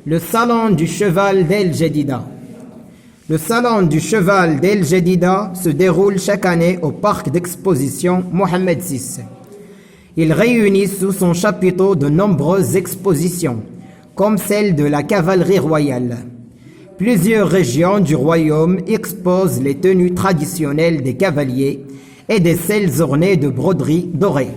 Le salon du cheval d'El Jadida. Le salon du cheval d'El Jadida se déroule chaque année au parc d'exposition Mohamed VI. Il réunit sous son chapiteau de nombreuses expositions, comme celle de la cavalerie royale. Plusieurs régions du royaume exposent les tenues traditionnelles des cavaliers et des selles ornées de broderies dorées.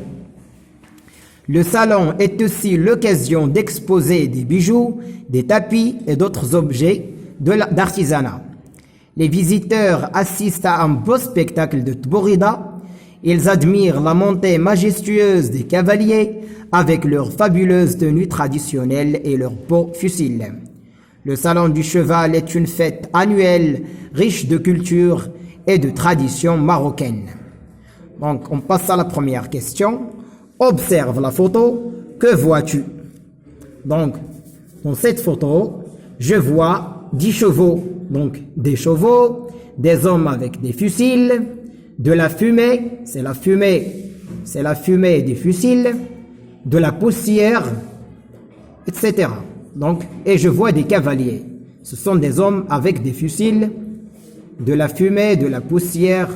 Le salon est aussi l'occasion d'exposer des bijoux, des tapis et d'autres objets d'artisanat. Les visiteurs assistent à un beau spectacle de Tbourida. Ils admirent la montée majestueuse des cavaliers avec leurs fabuleuses tenues traditionnelles et leurs beaux fusils. Le salon du cheval est une fête annuelle riche de culture et de traditions marocaines. Donc, on passe à la première question. Observe la photo. Que vois-tu? Donc, dans cette photo, je vois 10 chevaux. Donc, des chevaux, des hommes avec des fusils, de la fumée, c'est la fumée des fusils, de la poussière, etc. Donc, et je vois des cavaliers. Ce sont des hommes avec des fusils, de la fumée, de la poussière.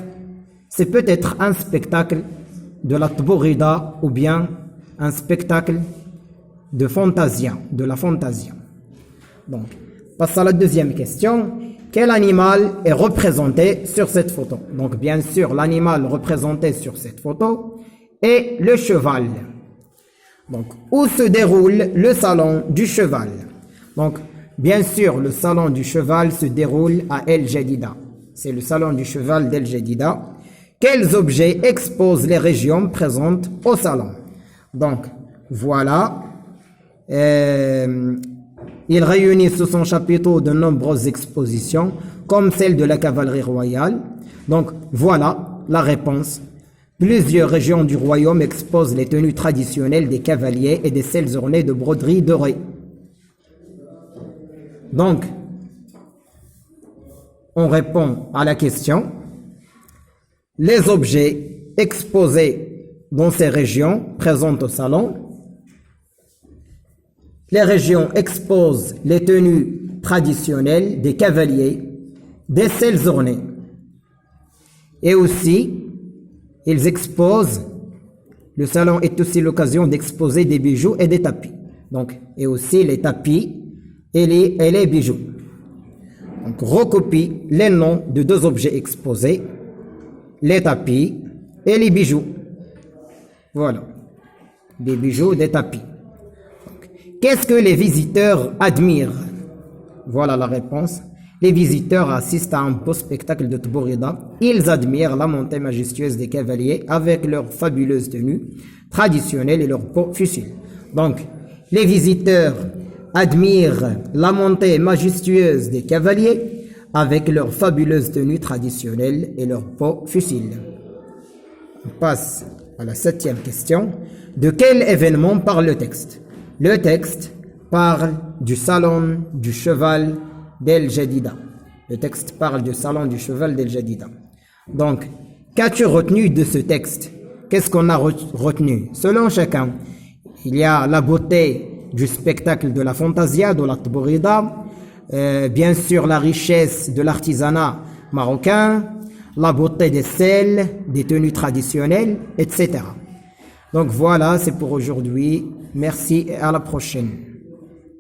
C'est peut-être un spectacle de la Tbourida ou bien un spectacle de fantasia, de la fantasia. Donc, passe à la deuxième question. Quel animal est représenté sur cette photo? Donc, bien sûr, l'animal représenté sur cette photo est le cheval. Donc, où se déroule le salon du cheval? Donc, bien sûr, le salon du cheval se déroule à El Jadida. C'est le salon du cheval d'El Jadida. Quels objets exposent les régions présentes au salon? Donc, voilà. Il réunit sous son chapiteau de nombreuses expositions, comme celle de la cavalerie royale. Donc, voilà la réponse. Plusieurs régions du royaume exposent les tenues traditionnelles des cavaliers et des selles ornées de broderies dorées. Donc, on répond à la question. Les objets exposés dans ces régions présents au salon. Les régions exposent les tenues traditionnelles des cavaliers, des selles ornées. Et aussi, ils exposent, le salon est aussi l'occasion d'exposer des bijoux et des tapis. Donc, et aussi les tapis et les bijoux. Donc, recopie les noms de deux objets exposés, les tapis et les bijoux. Voilà. Des bijoux, des tapis. Qu'est-ce que les visiteurs admirent? Voilà la réponse. Les visiteurs assistent à un beau spectacle de Tbourida. Ils admirent la montée majestueuse des cavaliers avec leurs fabuleuses tenues traditionnelles et leurs beaux fusils. Donc, les visiteurs admirent la montée majestueuse des cavaliers avec leurs fabuleuses tenues traditionnelles et leurs beaux fusils. On passe à la 7e question. De quel événement parle le texte? Le texte parle du salon du cheval d'El Jadida. Le texte parle du salon du cheval d'El Jadida. Donc, qu'as-tu retenu de ce texte? Qu'est-ce qu'on a retenu? Selon chacun, il y a la beauté du spectacle de la fantasia, de la Tbourida, bien sûr la richesse de l'artisanat marocain, la beauté des selles, des tenues traditionnelles, etc. Donc voilà, c'est pour aujourd'hui. Merci et à la prochaine.